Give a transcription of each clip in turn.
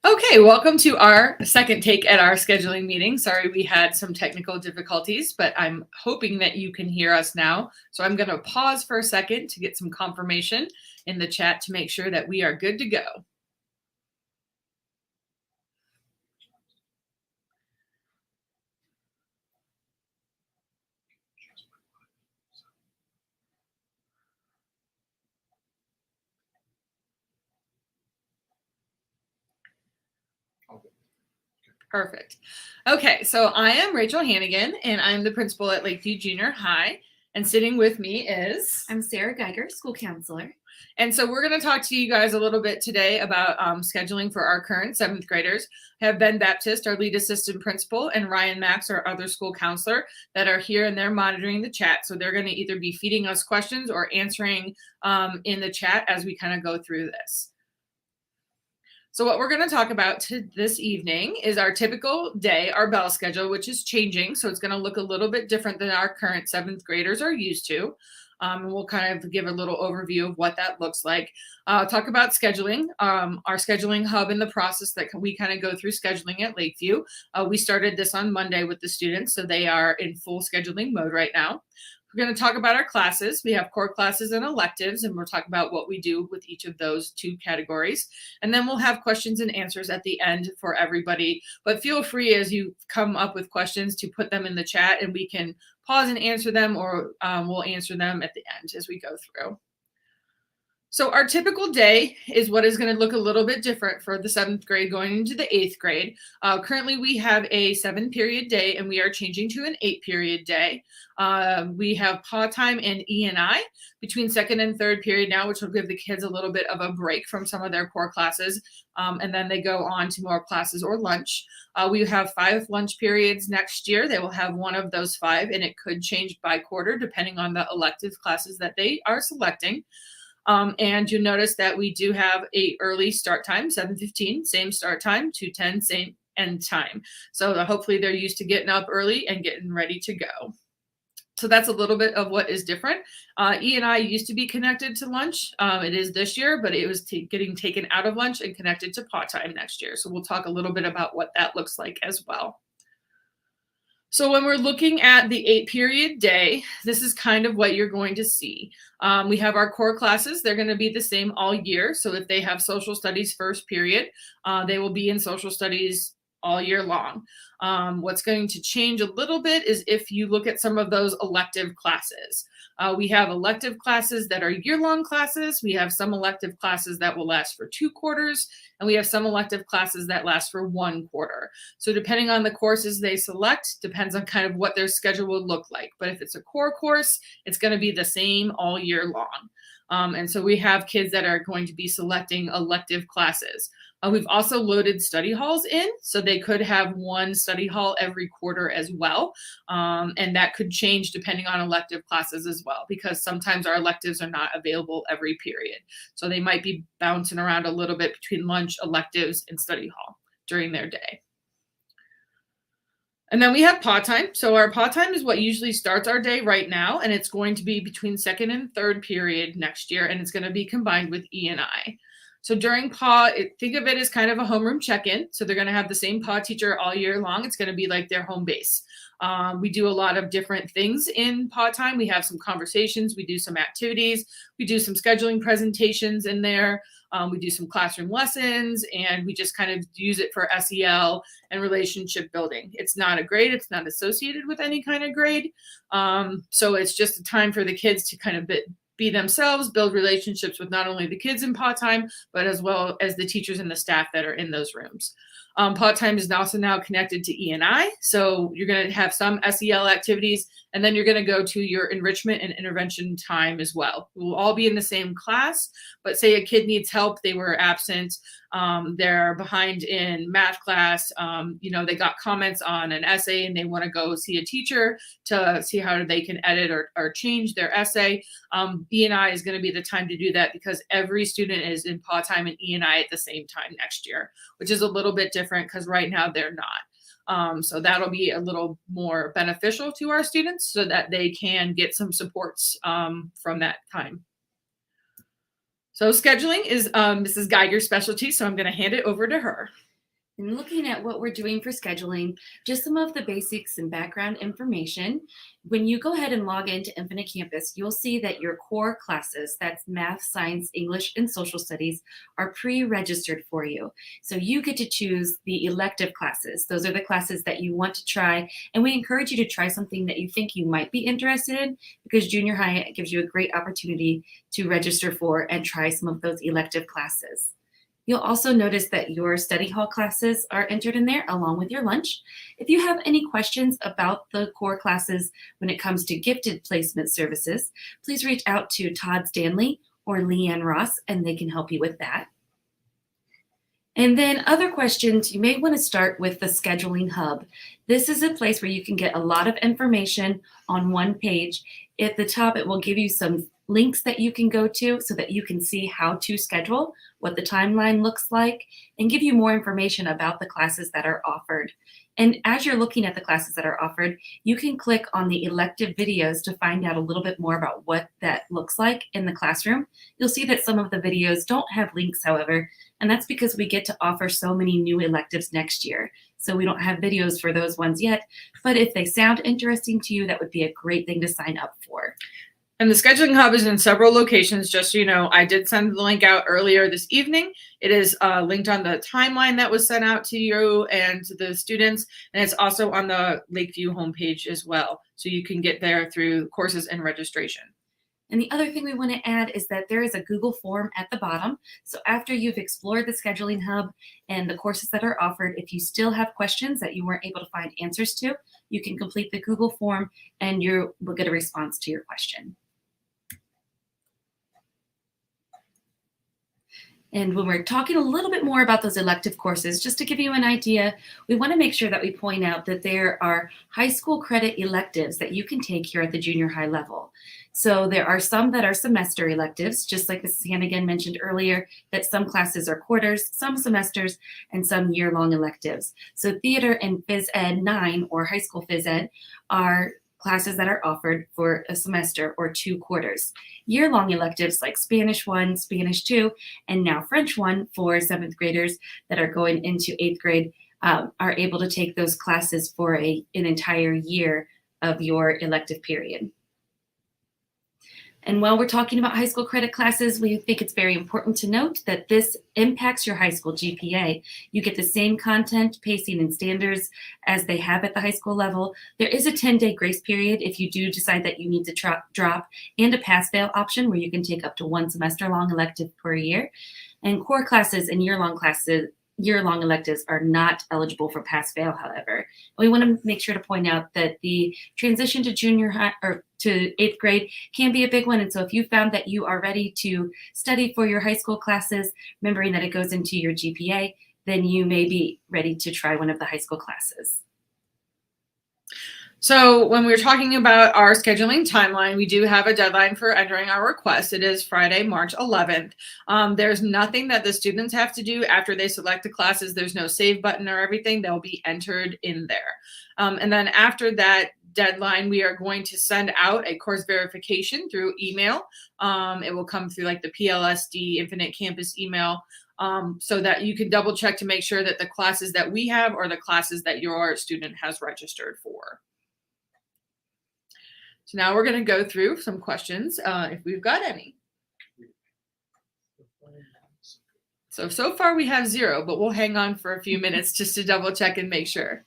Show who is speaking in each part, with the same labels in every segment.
Speaker 1: Okay, welcome to our second take at our scheduling meeting. Sorry we had some technical difficulties, but I'm hoping that you can hear us now. So I'm going to pause for a second to get some confirmation in the chat to make sure that we are good to go. Perfect. Okay, so I am Rachel Hannigan, and I'm the principal at Lakeview Junior High. And sitting with me is...
Speaker 2: I'm Sarah Geiger, school counselor.
Speaker 1: And so we're going to talk to you guys a little bit today about scheduling for our current 7th graders. We have Ben Baptist, our lead assistant principal, and Ryan Max, our other school counselor, that are here and they're monitoring the chat. So they're going to either be feeding us questions or answering in the chat as we kind of go through this. So what we're going to talk about this evening is our typical day, our bell schedule, which is changing. So it's going to look a little bit different than our current 7th graders are used to. And we'll kind of give a little overview of what that looks like. Talk about scheduling, our scheduling hub and the process that we kind of go through scheduling at Lakeview. We started this on Monday with the students, so they are in full scheduling mode right now. We're going to talk about our classes. We have core classes and electives, and we'll talk about what we do with each of those two categories. And then we'll have questions and answers at the end for everybody. But feel free as you come up with questions to put them in the chat, and we can pause and answer them, or we'll answer them at the end as we go through. So our typical day is what is going to look a little bit different for the 7th grade going into the 8th grade. Currently, we have a 7-period day, and we are changing to an 8-period day. We have PAW time and E&I between 2nd and 3rd period now, which will give the kids a little bit of a break from some of their core classes. And then they go on to more classes or lunch. We have 5 lunch periods next year. They will have one of those 5, and it could change by quarter depending on the elective classes that they are selecting. And you'll notice that we do have a early start time, 7:15, same start time, 2:10, same end time. So hopefully they're used to getting up early and getting ready to go. So that's a little bit of what is different. E&I used to be connected to lunch. It is this year, but it was getting taken out of lunch and connected to PAW time next year. So we'll talk a little bit about what that looks like as well. So when we're looking at the 8-period day, this is kind of what you're going to see. We have our core classes. They're going to be the same all year. So if they have social studies first period, they will be in social studies all year long. What's going to change a little bit is if you look at some of those elective classes. We have elective classes that are year-long classes. We have some elective classes that will last for 2 quarters, and we have some elective classes that last for 1 quarter. So depending on the courses they select, depends on kind of what their schedule will look like. But if it's a core course, it's going to be the same all year long. And so we have kids that are going to be selecting elective classes. We've also loaded study halls in, so they could have 1 study hall every quarter as well. And that could change depending on elective classes as well, because sometimes our electives are not available every period. So they might be bouncing around a little bit between lunch, electives, and study hall during their day. And then we have PAW time. So our PAW time is what usually starts our day right now, and it's going to be between 2nd and 3rd period next year, and it's going to be combined with E&I. So during PAW, think of it as kind of a homeroom check-in. So they're going to have the same PAW teacher all year long. It's going to be like their home base. We do a lot of different things in PAW time. We have some conversations. We do some activities. We do some scheduling presentations in there. We do some classroom lessons, and we just kind of use it for SEL and relationship building. It's not a grade. It's not associated with any kind of grade. So it's just a time for the kids to kind of be themselves, build relationships with not only the kids in PAW time, but as well as the teachers and the staff that are in those rooms. PAW time is also now connected to E&I. So you're going to have some SEL activities, and then you're going to go to your enrichment and intervention time as well. We'll all be in the same class, but say a kid needs help, they were absent, they're behind in math class, they got comments on an essay and they want to go see a teacher to see how they can edit or change their essay. E&I is going to be the time to do that, because every student is in PAW time and E&I at the same time next year, which is a little bit different because right now they're not. So that'll be a little more beneficial to our students so that they can get some supports from that time. So scheduling is Mrs. Geiger's specialty, so I'm going to hand it over to her.
Speaker 2: And looking at what we're doing for scheduling, just some of the basics and background information. When you go ahead and log into Infinite Campus, you'll see that your core classes, that's math, science, English, and social studies, are pre-registered for you. So you get to choose the elective classes. Those are the classes that you want to try. And we encourage you to try something that you think you might be interested in, because junior high gives you a great opportunity to register for and try some of those elective classes. You'll also notice that your study hall classes are entered in there along with your lunch. If you have any questions about the core classes when it comes to gifted placement services, please reach out to Todd Stanley or Leanne Ross, and they can help you with that. And then other questions, you may want to start with the scheduling hub. This is a place where you can get a lot of information on one page. At the top, it will give you some links that you can go to so that you can see how to schedule, what the timeline looks like, and give you more information about the classes that are offered. And as you're looking at the classes that are offered, you can click on the elective videos to find out a little bit more about what that looks like in the classroom. You'll see that some of the videos don't have links, however, and that's because we get to offer so many new electives next year. So we don't have videos for those ones yet, but if they sound interesting to you, that would be a great thing to sign up for.
Speaker 1: And the scheduling hub is in several locations, just so you know. I did send the link out earlier this evening. It is linked on the timeline that was sent out to you and to the students, and it's also on the Lakeview homepage as well. So you can get there through courses and registration.
Speaker 2: And the other thing we want to add is that there is a Google form at the bottom. So after you've explored the scheduling hub and the courses that are offered, if you still have questions that you weren't able to find answers to, you can complete the Google form and you will get a response to your question. And when we're talking a little bit more about those elective courses, just to give you an idea, we want to make sure that we point out that there are high school credit electives that you can take here at the junior high level. So there are some that are semester electives, just like Mrs. Hannigan mentioned earlier, that some classes are quarters, some semesters, and some year-long electives. So theater and phys ed 9, or high school phys ed, are classes that are offered for a semester or 2 quarters. Year-long electives like Spanish 1, Spanish 2, and now French 1 for 7th graders that are going into 8th grade are able to take those classes for an entire year of your elective period. And while we're talking about high school credit classes, we think it's very important to note that this impacts your high school GPA. You get the same content, pacing, and standards as they have at the high school level. There is a 10-day grace period if you do decide that you need to drop, and a pass-fail option where you can take up to 1 semester-long elective per year. And core classes and year-long electives are not eligible for pass-fail, however. We want to make sure to point out that the transition to junior high or to 8th grade can be a big one. And so if you found that you are ready to study for your high school classes, remembering that it goes into your GPA, then you may be ready to try one of the high school classes.
Speaker 1: So when we're talking about our scheduling timeline, we do have a deadline for entering our request. It is Friday, March 11th. There's nothing that the students have to do after they select the classes. There's no save button or everything. They'll be entered in there. And then after that deadline, we are going to send out a course verification through email. It will come through like the PLSD Infinite Campus email. So that you can double check to make sure that the classes that we have are the classes that your student has registered for. So now we're going to go through some questions if we've got any. So far we have 0, but we'll hang on for a few minutes just to double check and make sure.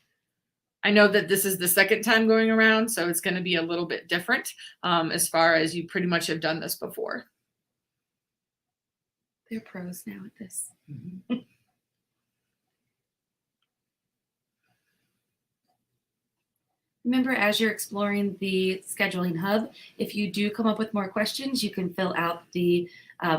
Speaker 1: I know that this is the second time going around, so it's going to be a little bit different as far as you pretty much have done this before.
Speaker 2: They're pros now at this.
Speaker 1: Mm-hmm.
Speaker 2: Remember, as you're exploring the scheduling hub, if you do come up with more questions, you can fill out the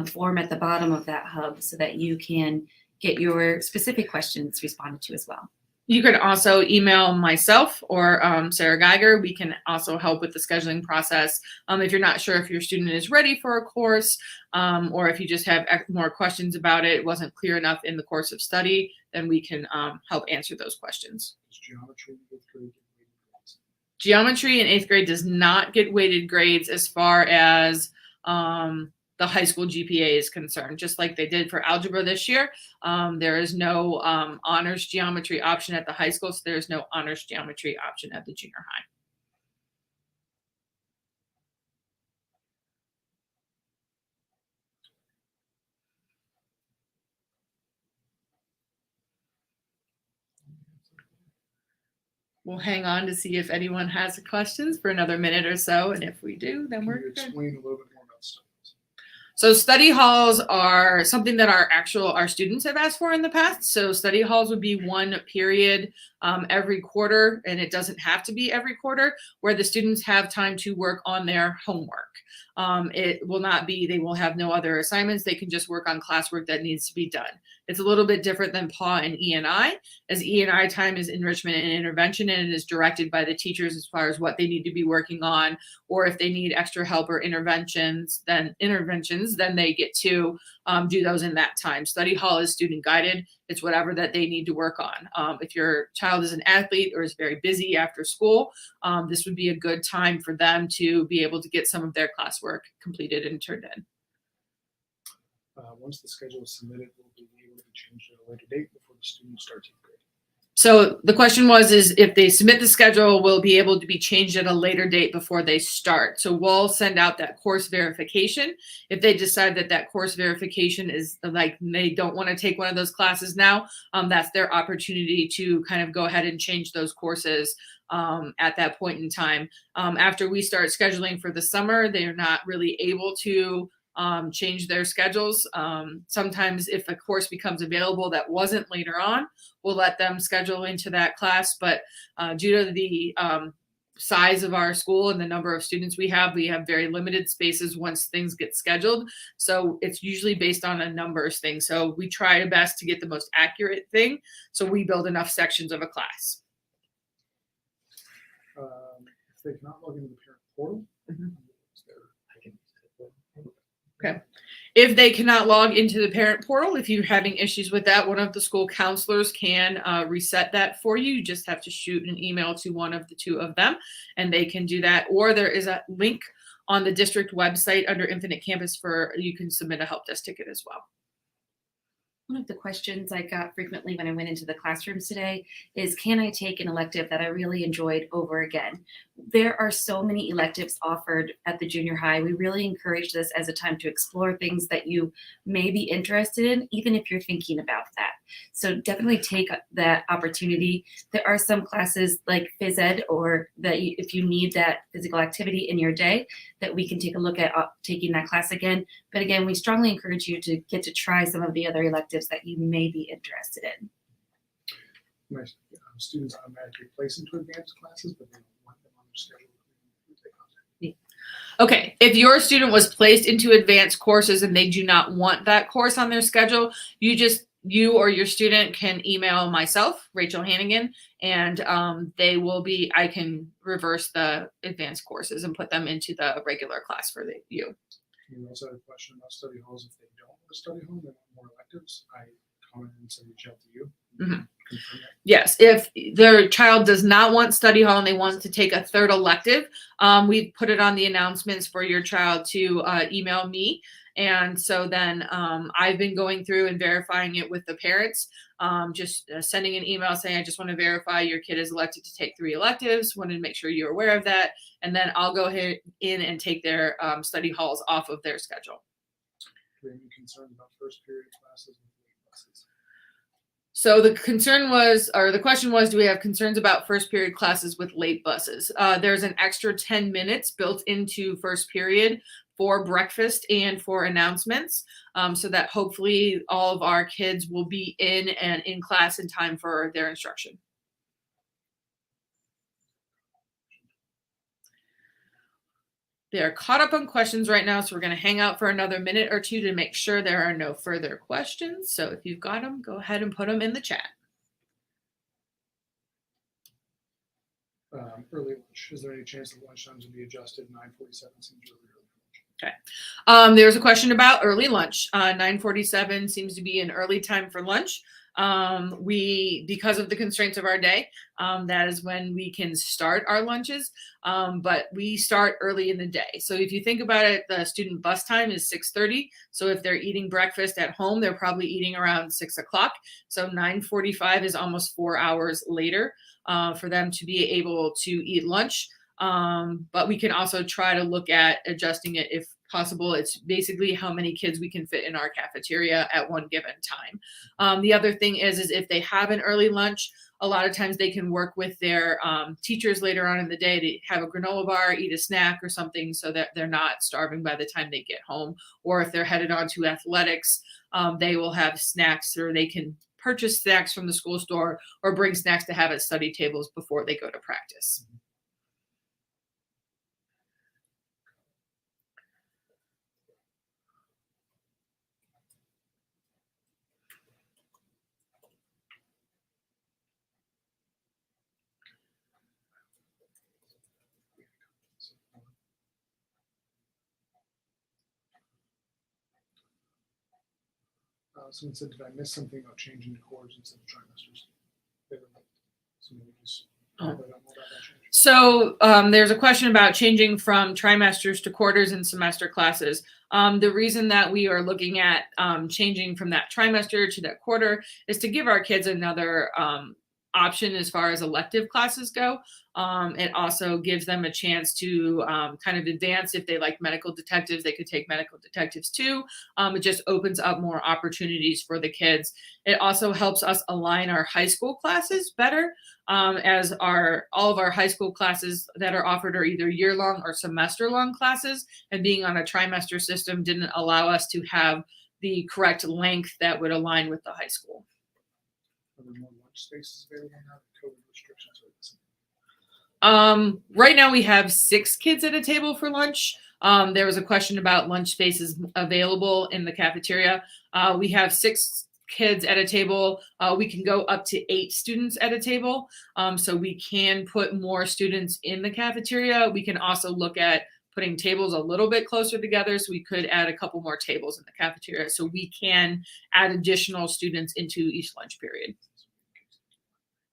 Speaker 2: form at the bottom of that hub so that you can get your specific questions responded to as well.
Speaker 1: You can also email myself or Sarah Geiger. We can also help with the scheduling process. If you're not sure if your student is ready for a course or if you just have more questions about it, it wasn't clear enough in the course of study, then we can help answer those questions. Geometry in 8th grade does not get weighted grades as far as the the high school GPA is concerned, just like they did for algebra this year. There is no honors geometry option at the high school, so there's no honors geometry option at the junior high. We'll hang on to see if anyone has questions for another minute or so, and if we do, then
Speaker 3: Can
Speaker 1: we're
Speaker 3: you
Speaker 1: good.
Speaker 3: explain a little bit more about studies?
Speaker 1: So study halls are something that our students have asked for in the past. So study halls would be one period every quarter, and it doesn't have to be every quarter, where the students have time to work on their homework. It will not be, they will have no other assignments. They can just work on classwork that needs to be done. It's a little bit different than PAW and E&I, as E&I time is enrichment and intervention, and it is directed by the teachers as far as what they need to be working on, or if they need extra help or interventions, then they get to do those in that time. Study hall is student guided. It's whatever that they need to work on. If your child is an athlete or is very busy after school, this would be a good time for them to be able to get some of their classwork completed and turned in.
Speaker 3: Once the schedule is submitted, will we be able to change it at a later date before the students start 10th grade?
Speaker 1: So the question is if they submit the schedule, will be able to be changed at a later date before they start. So we'll send out that course verification. If they decide that that course verification is like they don't want to take one of those classes now, that's their opportunity to kind of go ahead and change those courses at that point in time. After we start scheduling for the summer, they are not really able to change their schedules. Sometimes if a course becomes available that wasn't later on, we'll let them schedule into that class. But due to the size of our school and the number of students we have very limited spaces once things get scheduled. So it's usually based on a numbers thing. So we try our best to get the most accurate thing. So we build enough sections of a class.
Speaker 3: If they cannot log into the parent portal,
Speaker 1: Okay. If they cannot log into the parent portal, if you're having issues with that, one of the school counselors can reset that for you. You just have to shoot an email to one of the two of them, and they can do that. Or there is a link on the district website under Infinite Campus for you can submit a help desk ticket as well.
Speaker 2: One of the questions I got frequently when I went into the classrooms today is, can I take an elective that I really enjoyed over again? There are so many electives offered at the junior high. We really encourage this as a time to explore things that you may be interested in, even if you're thinking about that. So definitely take that opportunity. There are some classes like phys ed, or that if you need that physical activity in your day, that we can take a look at taking that class again. But again, we strongly encourage you to get to try some of the other electives that you may be interested in.
Speaker 3: My students automatically place into advanced classes, but they don't want them on their schedule.
Speaker 1: Okay, if your student was placed into advanced courses and they do not want that course on their schedule, you or your student can email myself, Rachel Hannigan, and I can reverse the advanced courses and put them into the regular class for you.
Speaker 3: You also had a question about study halls. If they don't want a study hall, they want more electives, I comment and send reach out to you.
Speaker 1: Mm-hmm. Yes, if their child does not want study hall and they want to take a third elective, we put it on the announcements for your child to email me. And so then I've been going through and verifying it with the parents, just sending an email saying, I just want to verify your kid is elected to take 3 electives, wanted to make sure you're aware of that. And then I'll go ahead in and take their study halls off of their schedule.
Speaker 3: Do you have any concerns about first period classes with late buses?
Speaker 1: So the question was, do we have concerns about first period classes with late buses? There's an extra 10 minutes built into first period for breakfast and for announcements, so that hopefully all of our kids will be in class in time for their instruction. They're caught up on questions right now, so we're going to hang out for another minute or two to make sure there are no further questions. So if you've got them, go ahead and put them in the chat.
Speaker 3: Early lunch. Is there any chance that lunch times will be adjusted? 9:47 seems really early.
Speaker 1: There's a question about early lunch. 9:47 seems to be an early time for lunch. Because of the constraints of our day, that is when we can start our lunches, but we start early in the day. So if you think about it, the student bus time is 6:30. So if they're eating breakfast at home, they're probably eating around 6 o'clock. So 9:45 is almost 4 hours later for them to be able to eat lunch. But we can also try to look at adjusting it if possible. It's basically how many kids we can fit in our cafeteria at one given time. The other thing is if they have an early lunch, a lot of times they can work with their teachers later on in the day to have a granola bar, eat a snack or something so that they're not starving by the time they get home. Or if they're headed on to athletics, they will have snacks, or they can purchase snacks from the school store or bring snacks to have at study tables before they go to practice.
Speaker 3: Someone said, did I miss something about changing to quarters instead of trimesters? So maybe just elaborate on more about that change.
Speaker 1: So there's a question about changing from trimesters to quarters in semester classes. The reason that we are looking at changing from that trimester to that quarter is to give our kids another option as far as elective classes go. It also gives them a chance to kind of advance. If they like medical detectives, they could take medical detectives too. It just opens up more opportunities for the kids. It also helps us align our high school classes better, as all of our high school classes that are offered are either year-long or semester-long classes, and being on a trimester system didn't allow us to have the correct length that would align with the high school.
Speaker 3: Are there more lunch spaces available now? COVID restrictions are the same.
Speaker 1: Right now we have 6 kids at a table for lunch. There was a question about lunch spaces available in the cafeteria. We have 6 kids at a table. We can go up to 8 students at a table. So we can put more students in the cafeteria. We can also look at putting tables a little bit closer together. So we could add a couple more tables in the cafeteria. So we can add additional students into each lunch period.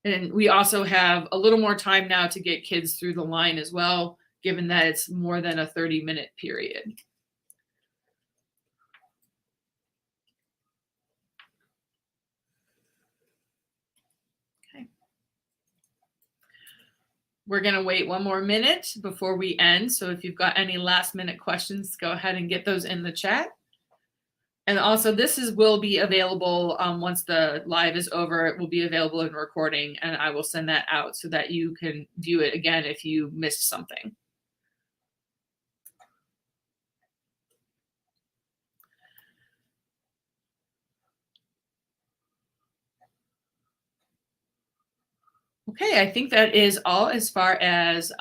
Speaker 1: And we also have a little more time now to get kids through the line as well, given that it's more than a 30-minute period. Okay. We're going to wait one more minute before we end. So if you've got any last-minute questions, go ahead and get those in the chat. And also, will be available once the live is over. It will be available in recording, and I will send that out so that you can view it again if you missed something. Okay, I think that is all as far as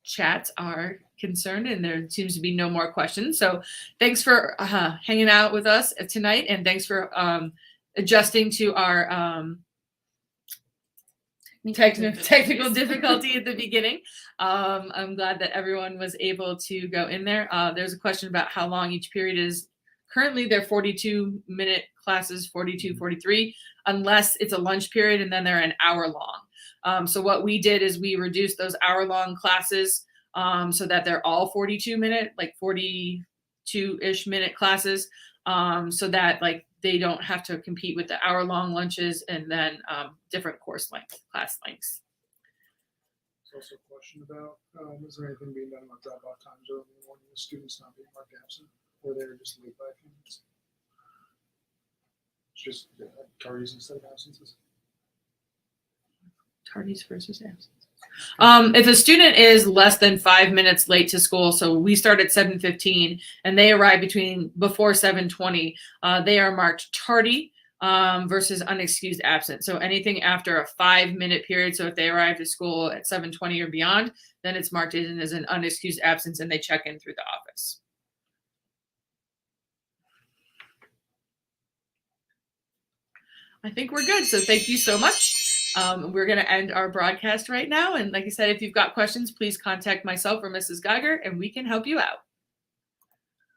Speaker 1: chats are concerned, and there seems to be no more questions. So thanks for hanging out with us tonight, and thanks for adjusting to our technical difficulty at the beginning. I'm glad that everyone was able to go in there. There's a question about how long each period is. Currently, they're 42-minute classes, 42, 43, unless it's a lunch period, and then they're an hour long. So what we did is we reduced those hour-long classes so that they're all 42-minute, like 42-ish minute classes, so that like they don't have to compete with the hour-long lunches and then different course length, class lengths.
Speaker 3: There's also a question about, is there anything being done about drop-off times early in the morning with students not being marked absent, or they're just late by a few minutes? It's just tardies instead of absences.
Speaker 1: Tardies versus absence. If a student is less than 5 minutes late to school, so we start at 7:15 and they arrive before 7:20, they are marked tardy versus unexcused absent. So anything after a 5-minute period, so if they arrive to school at 7:20 or beyond, then it's marked as an unexcused absence and they check in through the office. I think we're good. So thank you so much. We're going to end our broadcast right now. And like I said, if you've got questions, please contact myself or Mrs. Geiger, and we can help you out.